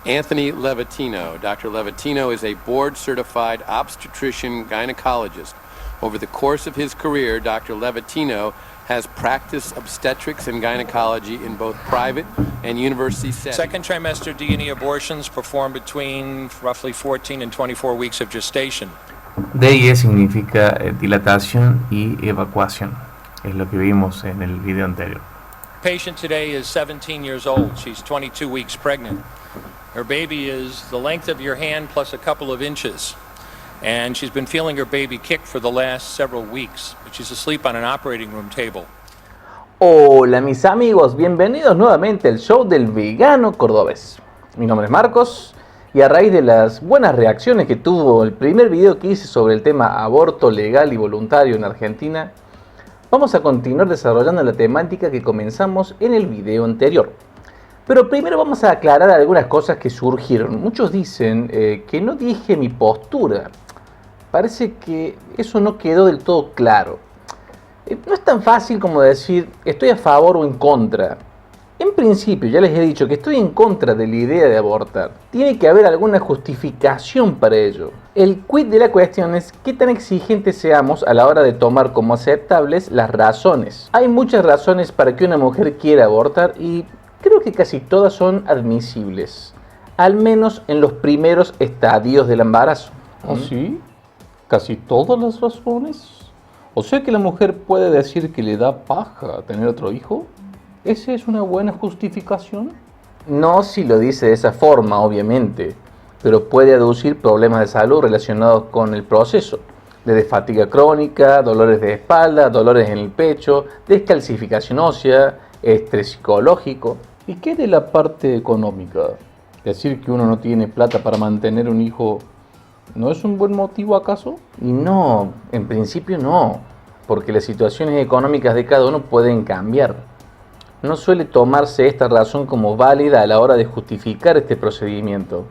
Anthony Levatino. Dr. Levatino is a board-certified obstetrician gynecologist. Over the course of his career, Dr. Levatino has practiced obstetrics and gynecology in both private and university settings. Second trimester D&E abortions performed between roughly 14 and 24 weeks of gestation. DIE significa dilatación y evacuación. Es lo que vimos en el video anterior. Patient today is 17 years old. She's 22 weeks pregnant. Her baby is the length of your hand plus a couple of inches. And she's been feeling her baby kick for the last several weeks, but she's asleep on an operating room table. Hola mis amigos, bienvenidos nuevamente al show del vegano cordobés. Mi nombre es Marcos y a raíz de las buenas reacciones que tuvo el primer video que hice sobre el tema aborto legal y voluntario en Argentina, vamos a continuar desarrollando la temática que comenzamos en el video anterior. Pero primero vamos a aclarar algunas cosas que surgieron. Muchos dicen que no dije mi postura. Parece que eso no quedó del todo claro. No es tan fácil como decir estoy a favor o en contra. En principio ya les he dicho que estoy en contra de la idea de abortar. Tiene que haber alguna justificación para ello. El quid de la cuestión es qué tan exigentes seamos a la hora de tomar como aceptables las razones. Hay muchas razones para que una mujer quiera abortar y creo que casi todas son admisibles. Al menos en los primeros estadios del embarazo. ¿Ah, sí? ¿Casi todas las razones? O sea que la mujer puede decir que le da paja tener otro hijo. ¿Esa es una buena justificación? No si lo dice de esa forma, obviamente, pero puede aducir problemas de salud relacionados con el proceso, desde fatiga crónica, dolores de espalda, dolores en el pecho, descalcificación ósea, estrés psicológico. ¿Y qué de la parte económica? ¿Decir que uno no tiene plata para mantener un hijo no es un buen motivo acaso? Y no, en principio no, porque las situaciones económicas de cada uno pueden cambiar. No suele tomarse esta razón como válida a la hora de justificar este procedimiento,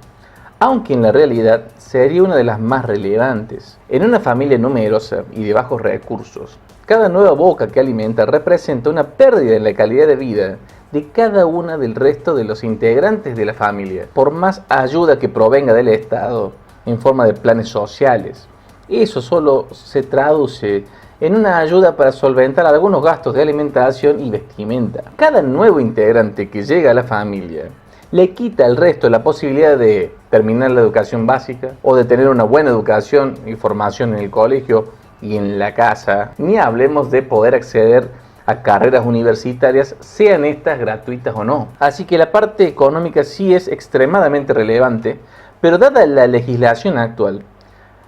aunque en la realidad sería una de las más relevantes. En una familia numerosa y de bajos recursos, cada nueva boca que alimenta representa una pérdida en la calidad de vida de cada una del resto de los integrantes de la familia, por más ayuda que provenga del Estado en forma de planes sociales. Eso solo se traduce en una ayuda para solventar algunos gastos de alimentación y vestimenta. Cada nuevo integrante que llega a la familia le quita al resto la posibilidad de terminar la educación básica o de tener una buena educación y formación en el colegio y en la casa. Ni hablemos de poder acceder a carreras universitarias, sean estas gratuitas o no. Así que la parte económica sí es extremadamente relevante, pero dada la legislación actual,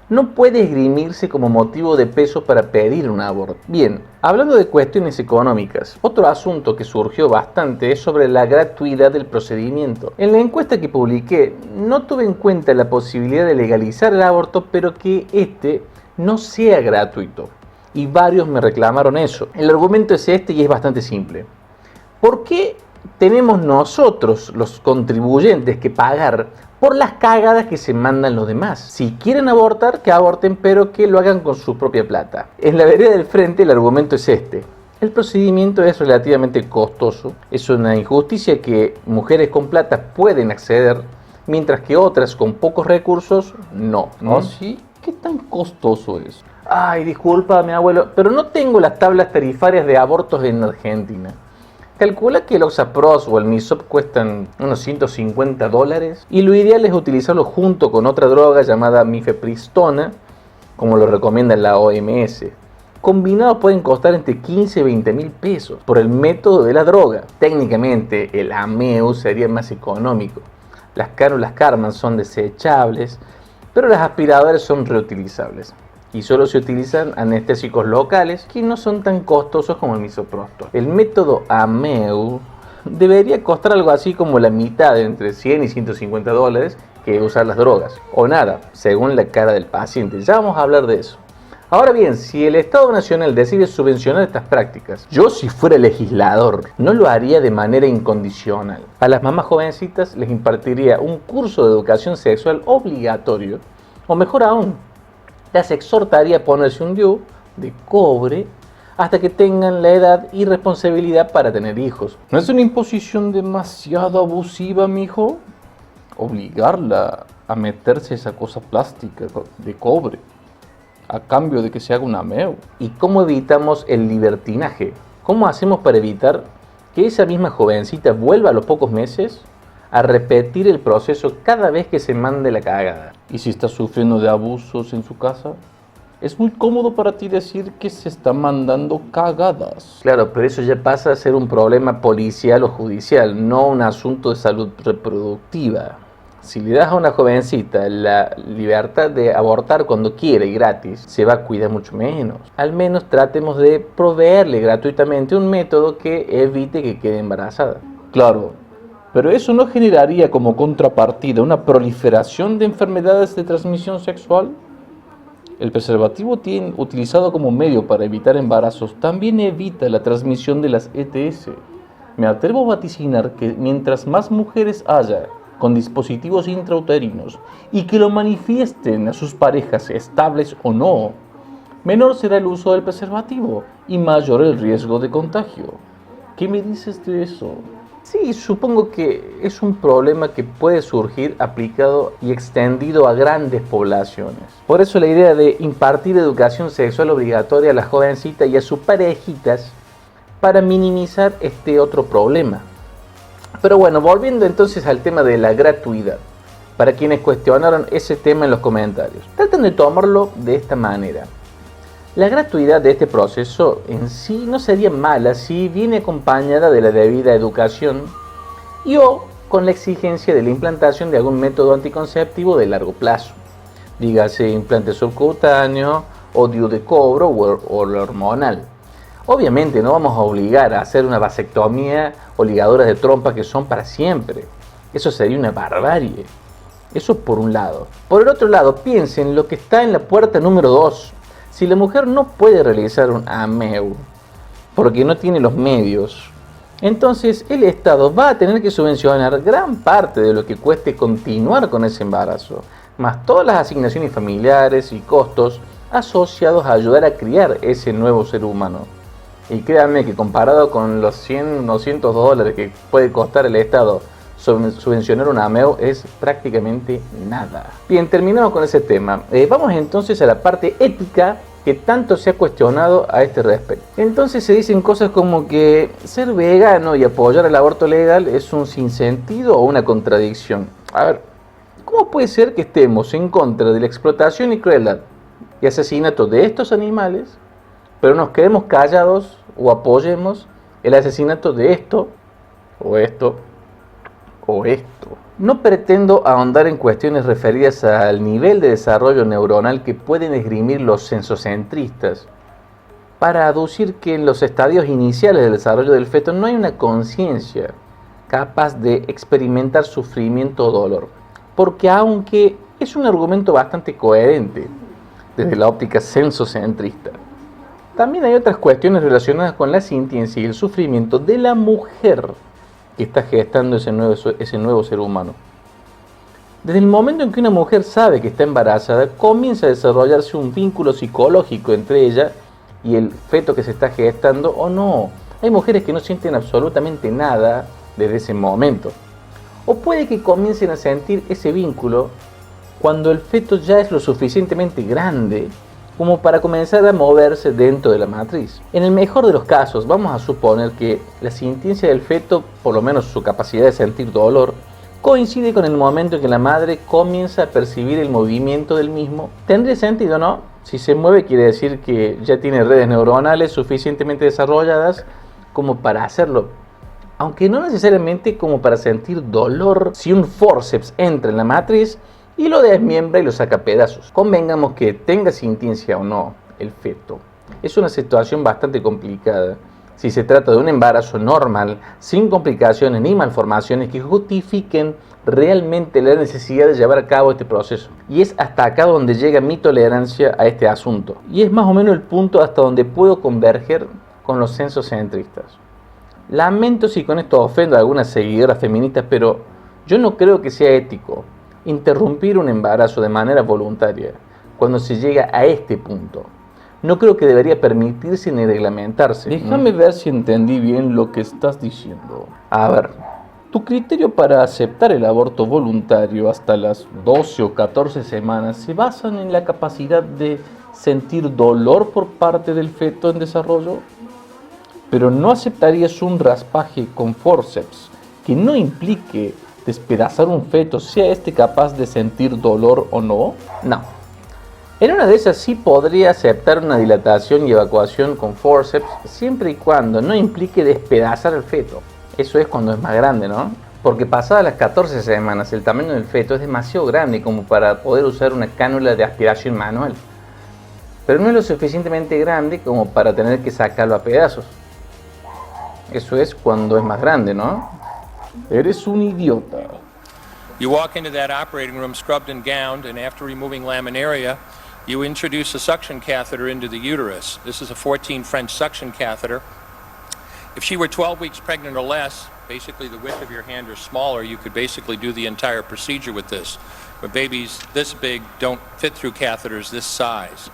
no puede esgrimirse como motivo de peso para pedir un aborto. Bien, hablando de cuestiones económicas, otro asunto que surgió bastante es sobre la gratuidad del procedimiento. En la encuesta que publiqué, no tuve en cuenta la posibilidad de legalizar el aborto, pero que este no sea gratuito. Y varios me reclamaron eso. El argumento es este y es bastante simple. ¿Por qué tenemos nosotros, los contribuyentes, que pagar por las cagadas que se mandan los demás? Si quieren abortar, que aborten, pero que lo hagan con su propia plata. En la vereda del frente el argumento es este. El procedimiento es relativamente costoso. Es una injusticia que mujeres con plata pueden acceder, mientras que otras con pocos recursos no. ¿Ah, sí? ¿Qué tan costoso es? Ay, discúlpame, abuelo, pero no tengo las tablas tarifarias de abortos en Argentina. Calcula que el Oxapros o el Misop cuestan unos $150 y lo ideal es utilizarlo junto con otra droga llamada mifepristona, como lo recomienda la OMS. Combinados pueden costar entre 15 y 20 mil pesos por el método de la droga. Técnicamente el AMEU sería más económico. Las cánulas Karman son desechables, pero las aspiradoras son reutilizables. Y solo se utilizan anestésicos locales que no son tan costosos como el misoprostol. El método AMEU debería costar algo así como la mitad, entre 100 y 150 dólares, que usar las drogas. O nada, según la cara del paciente. Ya vamos a hablar de eso. Ahora bien, si el Estado Nacional decide subvencionar estas prácticas, yo si fuera legislador no lo haría de manera incondicional. A las mamás jovencitas les impartiría un curso de educación sexual obligatorio, o mejor aún, las exhortaría a ponerse un DIU de cobre hasta que tengan la edad y responsabilidad para tener hijos. ¿No es una imposición demasiado abusiva, mijo? obligarla a meterse esa cosa plástica de cobre a cambio de que se haga un ameo. ¿Y cómo evitamos el libertinaje? ¿Cómo hacemos para evitar que esa misma jovencita vuelva a los pocos meses a repetir el proceso cada vez que se mande la cagada? ¿Y si está sufriendo de abusos en su casa? Es muy cómodo para ti decir que se está mandando cagadas. Claro, pero eso ya pasa a ser un problema policial o judicial, no un asunto de salud reproductiva. Si le das a una jovencita la libertad de abortar cuando quiere y gratis, se va a cuidar mucho menos. Al menos tratemos de proveerle gratuitamente un método que evite que quede embarazada. Claro, pero eso no generaría como contrapartida una proliferación de enfermedades de transmisión sexual. El preservativo utilizado como medio para evitar embarazos también evita la transmisión de las ETS. Me atrevo a vaticinar que mientras más mujeres haya con dispositivos intrauterinos y que lo manifiesten a sus parejas estables o no, menor será el uso del preservativo y mayor el riesgo de contagio. ¿Qué me dices de eso? Sí, supongo que es un problema que puede surgir aplicado y extendido a grandes poblaciones. Por eso la idea de impartir educación sexual obligatoria a las jovencitas y a sus parejitas para minimizar este otro problema. Pero bueno, volviendo entonces al tema de la gratuidad, para quienes cuestionaron ese tema en los comentarios, traten de tomarlo de esta manera. La gratuidad de este proceso en sí no sería mala si viene acompañada de la debida educación y o con la exigencia de la implantación de algún método anticonceptivo de largo plazo, dígase implante subcutáneo o DIU de cobro o el hormonal. Obviamente no vamos a obligar a hacer una vasectomía o ligaduras de trompa que son para siempre. Eso sería una barbarie. Eso por un lado. Por el otro lado, piensen lo que está en la puerta número 2. Si la mujer no puede realizar un AMEU porque no tiene los medios, entonces el Estado va a tener que subvencionar gran parte de lo que cueste continuar con ese embarazo, más todas las asignaciones familiares y costos asociados a ayudar a criar ese nuevo ser humano. Y créanme que comparado con los 100 o $200 que puede costar el Estado subvencionar un AMEO es prácticamente nada. Bien, terminamos con ese tema. Vamos entonces a la parte ética que tanto se ha cuestionado a este respecto. Entonces se dicen cosas como que ser vegano y apoyar el aborto legal es un sinsentido o una contradicción. A ver, ¿cómo puede ser que estemos en contra de la explotación y crueldad y asesinato de estos animales, pero nos quedemos callados o apoyemos el asesinato de esto o esto o esto? No pretendo ahondar en cuestiones referidas al nivel de desarrollo neuronal que pueden esgrimir los sensocentristas para aducir que en los estadios iniciales del desarrollo del feto no hay una conciencia capaz de experimentar sufrimiento o dolor, porque aunque es un argumento bastante coherente desde la óptica sensocentrista, también hay otras cuestiones relacionadas con la sintiencia y el sufrimiento de la mujer que está gestando ese nuevo ser humano. Desde el momento en que una mujer sabe que está embarazada, comienza a desarrollarse un vínculo psicológico entre ella y el feto que se está gestando o no. Hay mujeres que no sienten absolutamente nada desde ese momento. O puede que comiencen a sentir ese vínculo cuando el feto ya es lo suficientemente grande como para comenzar a moverse dentro de la matriz. En el mejor de los casos, vamos a suponer que la sintiencia del feto, por lo menos su capacidad de sentir dolor, coincide con el momento en que la madre comienza a percibir el movimiento del mismo. ¿Tendría sentido, no? Si se mueve quiere decir que ya tiene redes neuronales suficientemente desarrolladas como para hacerlo, aunque no necesariamente como para sentir dolor si un forceps entra en la matriz y lo desmiembra y lo saca a pedazos. Convengamos que tenga sintiencia o no el feto. Es una situación bastante complicada si se trata de un embarazo normal, sin complicaciones ni malformaciones que justifiquen realmente la necesidad de llevar a cabo este proceso. Y es hasta acá donde llega mi tolerancia a este asunto. Y es más o menos el punto hasta donde puedo converger con los sensocentristas. Lamento si con esto ofendo a algunas seguidoras feministas, pero yo no creo que sea ético interrumpir un embarazo de manera voluntaria cuando se llega a este punto. No creo que debería permitirse ni reglamentarse. Déjame ver si entendí bien lo que estás diciendo. A ver, Tu criterio para aceptar el aborto voluntario hasta las 12 o 14 semanas se basan en la capacidad de sentir dolor por parte del feto en desarrollo, pero no aceptarías un raspaje con forceps que no implique despedazar un feto, sea este capaz de sentir dolor o no. No. En una de esas sí podría aceptar una dilatación y evacuación con forceps siempre y cuando no implique despedazar el feto. Eso es cuando es más grande, ¿no? Porque pasadas las 14 semanas el tamaño del feto es demasiado grande como para poder usar una cánula de aspiración manual. Pero no es lo suficientemente grande como para tener que sacarlo a pedazos. Eso es cuando es más grande, ¿no? Eres un idiota. You walk into that operating room scrubbed and gowned, and after removing laminaria, you introduce a suction catheter into the uterus. This is a 14 French suction catheter. If she were 12 weeks pregnant or less, basically the width of your hand or smaller, you could basically do the entire procedure with this. But babies this big don't fit through catheters this size.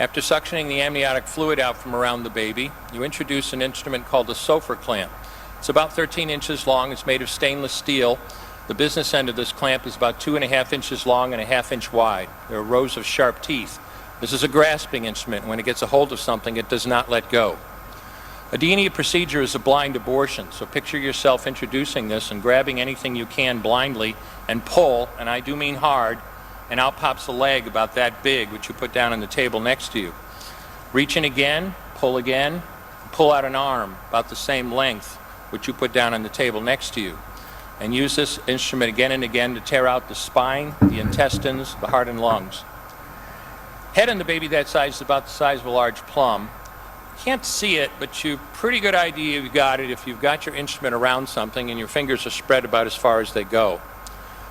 After suctioning the amniotic fluid out from around the baby, you introduce an instrument called a Sofer clamp. It's about 13 inches long. It's made of stainless steel. The business end of this clamp is about 2.5 inches long and 1/2 inch wide. There are rows of sharp teeth. This is a grasping instrument. When it gets a hold of something, it does not let go. A D&E procedure is a blind abortion, so picture yourself introducing this and grabbing anything you can blindly and pull, and I do mean hard, and out pops a leg about that big, which you put down on the table next to you. Reach in again, pull out an arm about the same length, which you put down on the table next to you. And use this instrument again and again to tear out the spine, the intestines, the heart and lungs. Head on the baby that size is about the size of a large plum. Can't see it, but you've pretty good idea you've got it if you've got your instrument around something and your fingers are spread about as far as they go.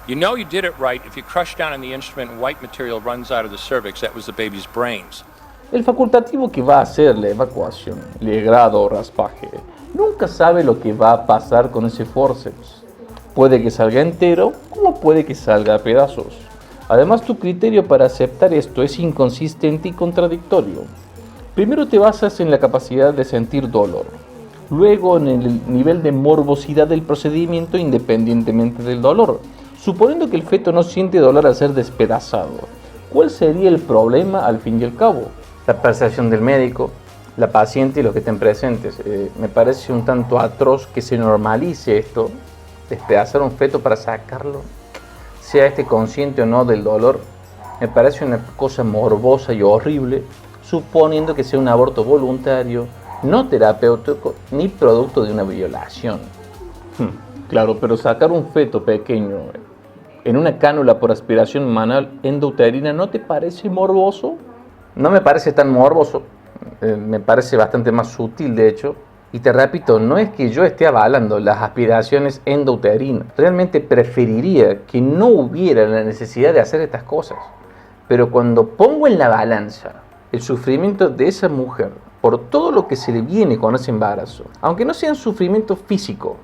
You know you did it right if you crush down on the instrument and white material runs out of the cervix. That was the baby's brains. El facultativo que va a hacer la evacuación, legrado o raspaje, nunca sabe lo que va a pasar con ese forceps. Puede que salga entero, como puede que salga a pedazos. Además, tu criterio para aceptar esto es inconsistente y contradictorio. Primero te basas en la capacidad de sentir dolor, luego en el nivel de morbosidad del procedimiento independientemente del dolor. Suponiendo que el feto no siente dolor al ser despedazado, ¿cuál sería el problema al fin y al cabo? La percepción del médico, la paciente y los que estén presentes. Me parece un tanto atroz que se normalice esto, despedazar un feto para sacarlo, sea este consciente o no del dolor. Me parece una cosa morbosa y horrible, suponiendo que sea un aborto voluntario, no terapéutico ni producto de una violación. Claro, pero sacar un feto pequeño en una cánula por aspiración manual endouterina, ¿no te parece morboso? No me parece tan morboso, me parece bastante más sutil de hecho. Y te repito, no es que yo esté avalando las aspiraciones endouterinas. Realmente preferiría que no hubiera la necesidad de hacer estas cosas. Pero cuando pongo en la balanza el sufrimiento de esa mujer por todo lo que se le viene con ese embarazo, aunque no sea un sufrimiento físico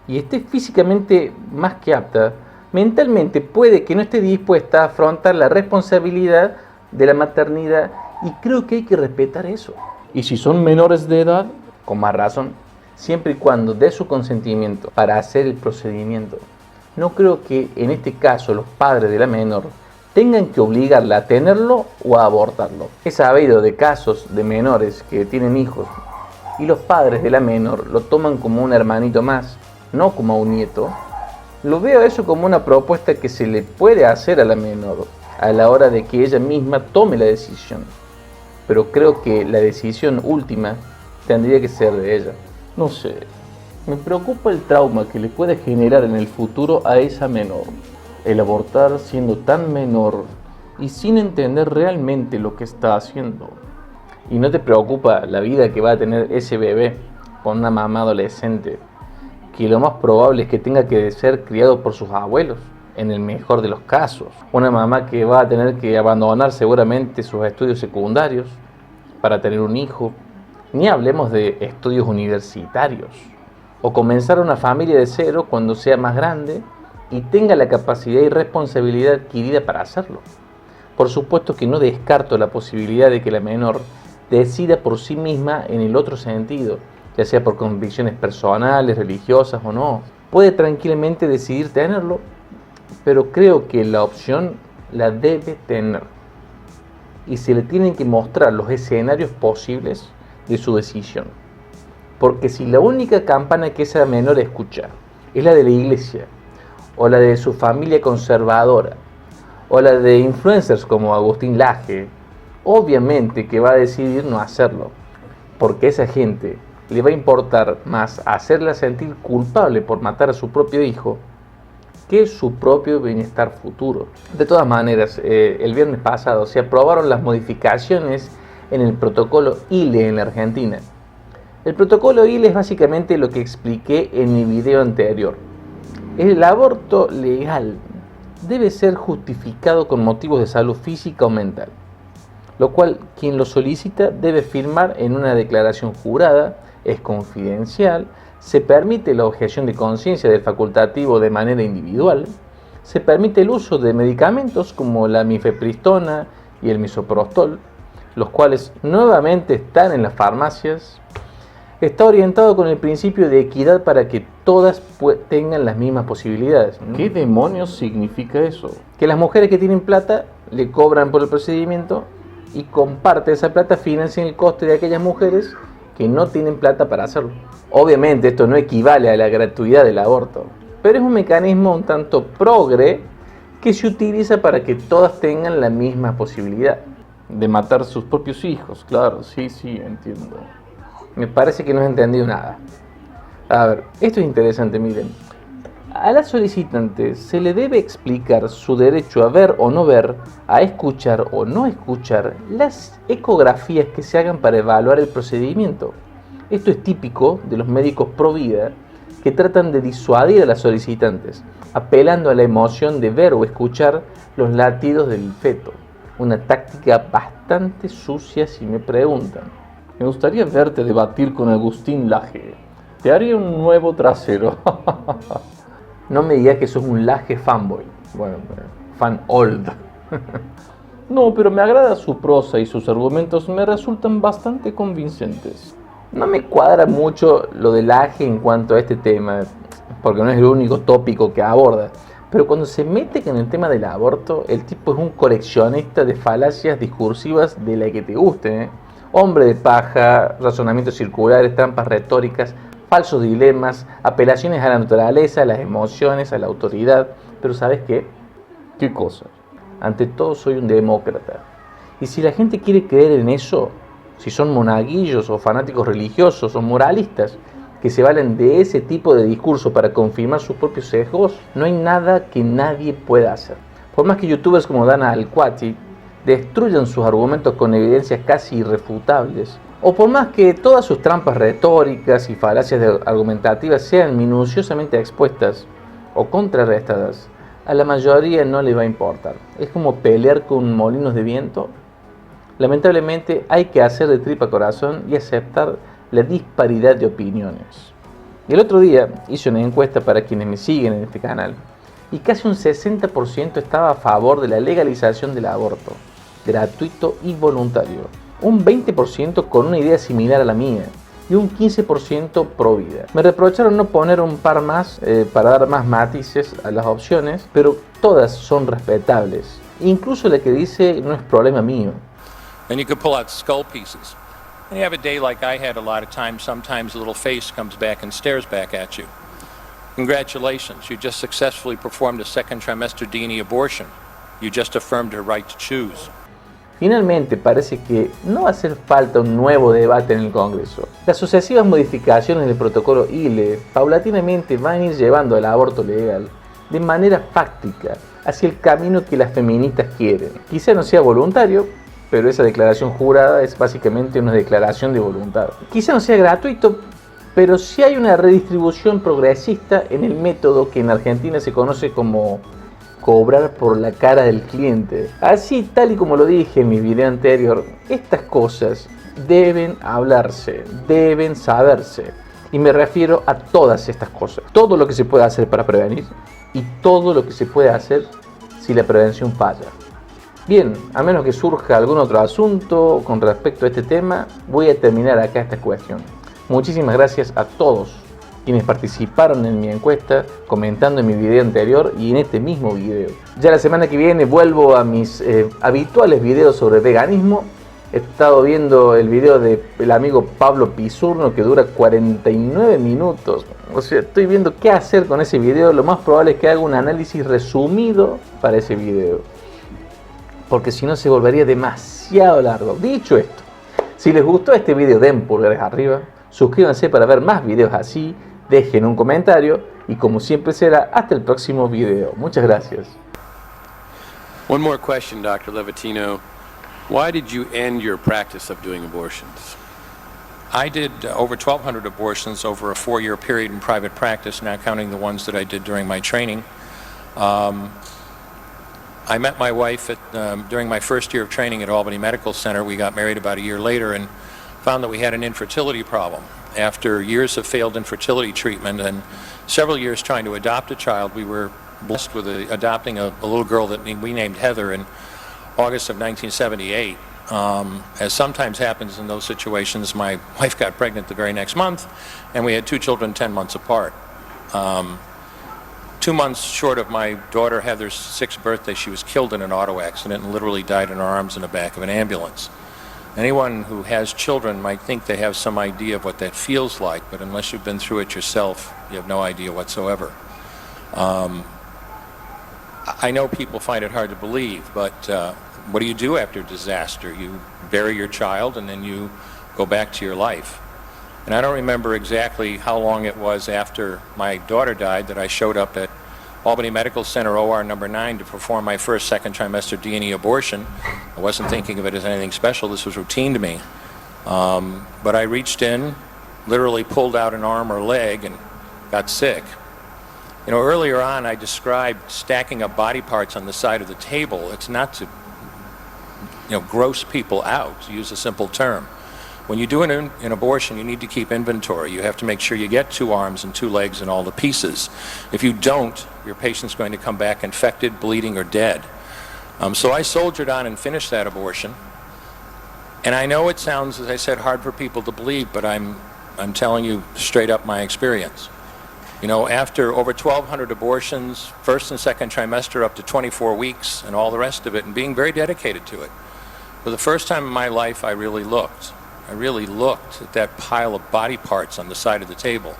y esté físicamente más que apta, mentalmente puede que no esté dispuesta a afrontar la responsabilidad de la maternidad y creo que hay que respetar eso. ¿Y si son menores de edad? Con más razón, siempre y cuando dé su consentimiento para hacer el procedimiento. No creo que en este caso los padres de la menor tengan que obligarla a tenerlo o a abortarlo. He sabido de casos de menores que tienen hijos y los padres de la menor lo toman como un hermanito más, no como a un nieto. Lo veo eso como una propuesta que se le puede hacer a la menor a la hora de que ella misma tome la decisión. Pero creo que la decisión última tendría que ser de ella. No sé, me preocupa el trauma que le puede generar en el futuro a esa menor. El abortar siendo tan menor y sin entender realmente lo que está haciendo. ¿Y no te preocupa la vida que va a tener ese bebé con una mamá adolescente que lo más probable es que tenga que ser criado por sus abuelos, en el mejor de los casos? Una mamá que va a tener que abandonar seguramente sus estudios secundarios para tener un hijo. Ni hablemos de estudios universitarios. O comenzar una familia de cero cuando sea más grande y tenga la capacidad y responsabilidad adquirida para hacerlo. Por supuesto que no descarto la posibilidad de que la menor decida por sí misma en el otro sentido, ya sea por convicciones personales, religiosas o no. puede tranquilamente decidir tenerlo, pero creo que la opción la debe tener. Y se le tienen que mostrar los escenarios posibles de su decisión. Porque si la única campana que esa menor escucha es la de la iglesia, o la de su familia conservadora, o la de influencers como Agustín Laje, obviamente que va a decidir no hacerlo, porque a esa gente le va a importar más hacerla sentir culpable por matar a su propio hijo que su propio bienestar futuro. De todas maneras, el viernes pasado se aprobaron las modificaciones en el protocolo ILE en la Argentina. El protocolo ILE es básicamente lo que expliqué en mi video anterior. El aborto legal debe ser justificado con motivos de salud física o mental, lo cual quien lo solicita debe firmar en una declaración jurada, es confidencial, se permite la objeción de conciencia del facultativo de manera individual, se permite el uso de medicamentos como la mifepristona y el misoprostol, los cuales nuevamente están en las farmacias. Está orientado con el principio de equidad para que todas tengan las mismas posibilidades. ¿Qué demonios significa eso? Que las mujeres que tienen plata le cobran por el procedimiento y con parte de esa plata financian el coste de aquellas mujeres que no tienen plata para hacerlo. Obviamente esto no equivale a la gratuidad del aborto, pero es un mecanismo un tanto progre que se utiliza para que todas tengan la misma posibilidad. De matar sus propios hijos, claro, sí, entiendo. Me parece que no he entendido nada. A ver, esto es interesante, miren. A la solicitante se le debe explicar su derecho a ver o no ver, a escuchar o no escuchar las ecografías que se hagan para evaluar el procedimiento. Esto es típico de los médicos pro vida que tratan de disuadir a las solicitantes, apelando a la emoción de ver o escuchar los latidos del feto. Una táctica bastante sucia si me preguntan. Me gustaría verte debatir con Agustín Laje. Te haría un nuevo trasero. No me digas que sos un Laje fanboy. Bueno, fan old. No, pero me agrada su prosa y sus argumentos me resultan bastante convincentes. No me cuadra mucho lo de Laje en cuanto a este tema, porque no es el único tópico que aborda. Pero cuando se mete con el tema del aborto, el tipo es un coleccionista de falacias discursivas de la que te guste, ¿eh? Hombre de paja, razonamientos circulares, trampas retóricas, falsos dilemas, apelaciones a la naturaleza, a las emociones, a la autoridad. Pero ¿sabes qué? ¿Qué cosa? Ante todo soy un demócrata. Y si la gente quiere creer en eso, si son monaguillos o fanáticos religiosos o moralistas que se valen de ese tipo de discurso para confirmar sus propios sesgos, no hay nada que nadie pueda hacer. Por más que youtubers como Dana Alquati destruyan sus argumentos con evidencias casi irrefutables, o por más que todas sus trampas retóricas y falacias argumentativas sean minuciosamente expuestas o contrarrestadas, a la mayoría no le va a importar. Es como pelear con molinos de viento. Lamentablemente hay que hacer de tripa corazón y aceptar la disparidad de opiniones. El otro día hice una encuesta para quienes me siguen en este canal y casi un 60% estaba a favor de la legalización del aborto, gratuito y voluntario, un 20% con una idea similar a la mía y un 15% pro vida. Me reprocharon no poner un par más para dar más matices a las opciones, pero todas son respetables, incluso la que dice no es problema mío. And you could pull out skull pieces. And you have a day like I had a lot of times, sometimes a little face comes back and stares back at you. Congratulations, you just successfully performed a second trimestre DNE abortion. You just affirmed her right to choose. Finalmente, parece que no va a hacer falta un nuevo debate en el Congreso. Las sucesivas modificaciones del protocolo ILE paulatinamente van a ir llevando al aborto legal de manera fáctica hacia el camino que las feministas quieren. Quizá no sea voluntario, pero esa declaración jurada es básicamente una declaración de voluntad. Quizá no sea gratuito, pero sí hay una redistribución progresista en el método que en Argentina se conoce como cobrar por la cara del cliente. Así, tal y como lo dije en mi video anterior, estas cosas deben hablarse, deben saberse. Y me refiero a todas estas cosas. Todo lo que se puede hacer para prevenir y todo lo que se puede hacer si la prevención falla. Bien, a menos que surja algún otro asunto con respecto a este tema, voy a terminar acá esta cuestión. Muchísimas gracias a todos quienes participaron en mi encuesta, comentando en mi video anterior y en este mismo video. Ya la semana que viene vuelvo a mis habituales videos sobre veganismo. He estado viendo el video del amigo Pablo Pisurno, que dura 49 minutos. O sea, estoy viendo qué hacer con ese video. Lo más probable es que haga un análisis resumido para ese video, porque si no se volvería demasiado largo. Dicho esto, si les gustó este video, den pulgares arriba, suscríbanse para ver más videos así, dejen un comentario y, como siempre será, hasta el próximo video. Muchas gracias. One more question, Dr. Levatino. Why did you end your practice of doing abortions? I did over 1,200 abortions over a 4-year period in private practice, not counting the ones that I did during my training. I met my wife during my first year of training at Albany Medical Center. We got married about a year later and found that we had an infertility problem. After years of failed infertility treatment and several years trying to adopt a child, we were blessed with adopting a little girl that we named Heather in August of 1978. As sometimes happens in those situations, my wife got pregnant the very next month, and we had 2 children 10 months apart. 2 months short of my daughter Heather's 6th birthday, she was killed in an auto accident and literally died in her arms in the back of an ambulance. Anyone who has children might think they have some idea of what that feels like, but unless you've been through it yourself, you have no idea whatsoever. I know people find it hard to believe, but what do you do after disaster? You bury your child and then you go back to your life. And I don't remember exactly how long it was after my daughter died that I showed up at Albany Medical Center OR number 9 to perform my first second trimester D&E abortion. I wasn't thinking of it as anything special. This was routine to me. But I reached in, literally pulled out an arm or leg and got sick. You know, earlier on I described stacking up body parts on the side of the table. It's not to, gross people out, to use a simple term. When you do an abortion, you need to keep inventory. You have to make sure you get 2 arms and 2 legs and all the pieces. If you don't, your patient's going to come back infected, bleeding, or dead. So I soldiered on and finished that abortion. And I know it sounds, as I said, hard for people to believe, but I'm telling you straight up my experience. You know, after over 1,200 abortions, first and second trimester up to 24 weeks and all the rest of it, and being very dedicated to it, for the first time in my life, I really looked. I really looked at that pile of body parts on the side of the table.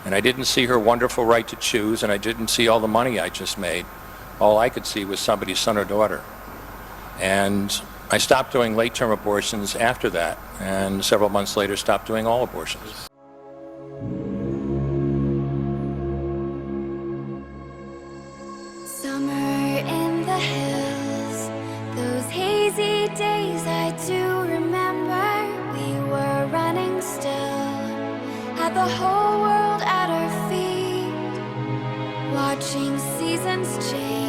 And I didn't see her wonderful right to choose, and I didn't see all the money I just made. All I could see was somebody's son or daughter. And I stopped doing late-term abortions after that, and several months later stopped doing all abortions. Summer in the hills, those hazy days I do remember. We were running still, had the whole world at our feet, watching seasons change.